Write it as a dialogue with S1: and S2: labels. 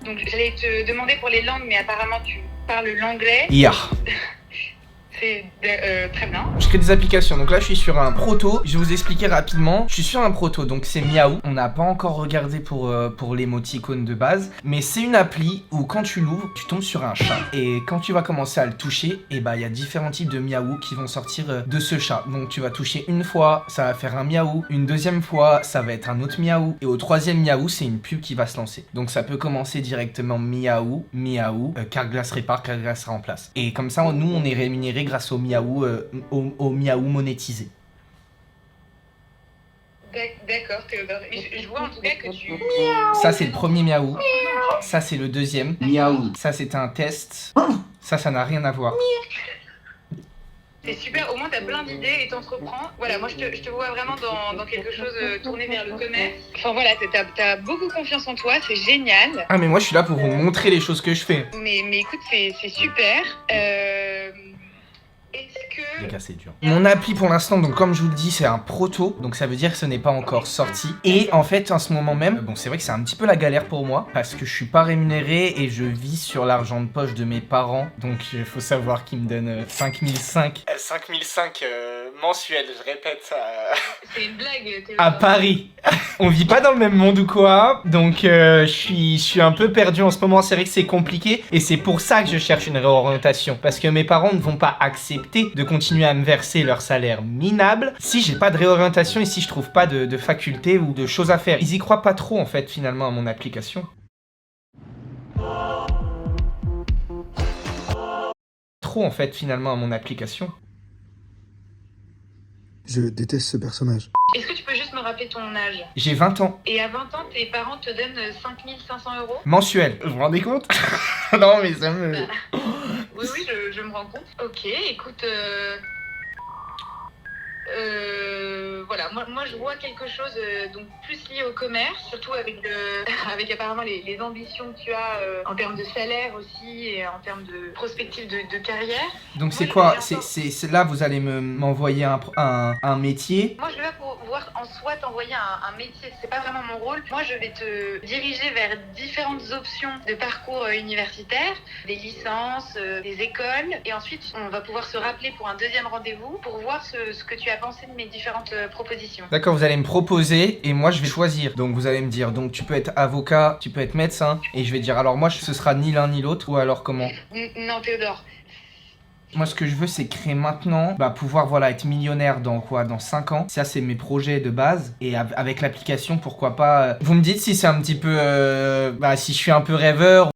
S1: Donc j'allais te demander pour les langues, mais apparemment tu parles l'anglais.
S2: Yeah.
S1: C'est très bien.
S2: Je crée des applications, donc là je suis sur un proto, je vais vous expliquer rapidement. Je suis sur un proto, donc c'est Miaou. On n'a pas encore regardé pour l'émoticône de base, mais c'est une appli où quand tu l'ouvres, tu tombes sur un chat. Et quand tu vas commencer à le toucher, et bah il y a différents types de Miaou qui vont sortir de ce chat. Donc tu vas toucher une fois, ça va faire un Miaou, une deuxième fois, ça va être un autre Miaou, et au troisième Miaou, c'est une pub qui va se lancer. Donc ça peut commencer directement Miaou, Miaou, Carglass répare, Carglass remplace. Et comme ça, nous on est rémunéré grâce au Miaou, au Miaou monétisé.
S1: D'accord, Théodore. Je vois en tout cas que tu...
S2: Ça c'est le premier Miaou. Ça c'est le deuxième. Miaou. Ça c'est un test. Ça n'a rien à voir.
S1: C'est super, au moins t'as plein d'idées et t'entreprends. Voilà, moi je te vois vraiment dans quelque chose tourné vers le commerce. Enfin voilà, t'as beaucoup confiance en toi, c'est génial.
S2: Ah mais moi je suis là pour vous montrer les choses que je fais.
S1: Mais écoute, c'est super. Est-ce que...
S2: Les gars, c'est dur. Mon appli pour l'instant, donc comme je vous le dis, c'est un proto, donc ça veut dire que ce n'est pas encore sorti. Et en fait, en ce moment même, bon, c'est vrai que c'est un petit peu la galère pour moi, parce que je suis pas rémunéré et je vis sur l'argent de poche de mes parents. Donc il faut savoir qu'ils me donnent 5005. 5005 mensuels, je répète.
S1: C'est une blague, Théodore.
S2: À Paris. On vit pas dans le même monde ou quoi, donc je suis un peu perdu en ce moment, c'est vrai que c'est compliqué et c'est pour ça que je cherche une réorientation, parce que mes parents ne vont pas accepter de continuer à me verser leur salaire minable si j'ai pas de réorientation et si je trouve pas de faculté ou de choses à faire. Ils y croient pas trop en fait finalement à mon application. Trop en fait finalement à mon application.
S3: Je déteste ce personnage.
S1: Est-ce que tu peux juste me rappeler ton âge?
S2: J'ai 20 ans.
S1: Et à 20 ans, tes parents te donnent 5500 €?
S2: Mensuel. Vous vous rendez compte? Non mais ça me...
S1: Oui, je me rends compte. Ok, écoute, voilà, moi je vois quelque chose donc plus lié au commerce, surtout avec, avec apparemment les ambitions que tu as en termes de salaire aussi et en termes de prospective de carrière.
S2: Donc c'est
S1: Moi,
S2: quoi?
S1: je vais
S2: C'est là vous allez m'envoyer un métier.
S1: Moi, je vais pas pouvoir en soi t'envoyer un métier, c'est pas vraiment mon rôle. Moi, je vais te diriger vers différentes options de parcours universitaire, des licences, des écoles. Et ensuite, on va pouvoir se rappeler pour un deuxième rendez-vous pour voir ce que tu as pensé de mes différentes propositions.
S2: D'accord, vous allez me proposer et moi je vais choisir. Donc vous allez me dire, donc tu peux être avocat, tu peux être médecin. Et je vais dire, alors moi ce sera ni l'un ni l'autre, ou alors comment?
S1: Non, Théodore.
S2: Moi ce que je veux c'est créer maintenant, pouvoir voilà être millionnaire dans quoi? Dans 5 ans. Ça c'est mes projets de base. Et avec l'application pourquoi pas... Vous me dites si c'est un petit peu... si je suis un peu rêveur.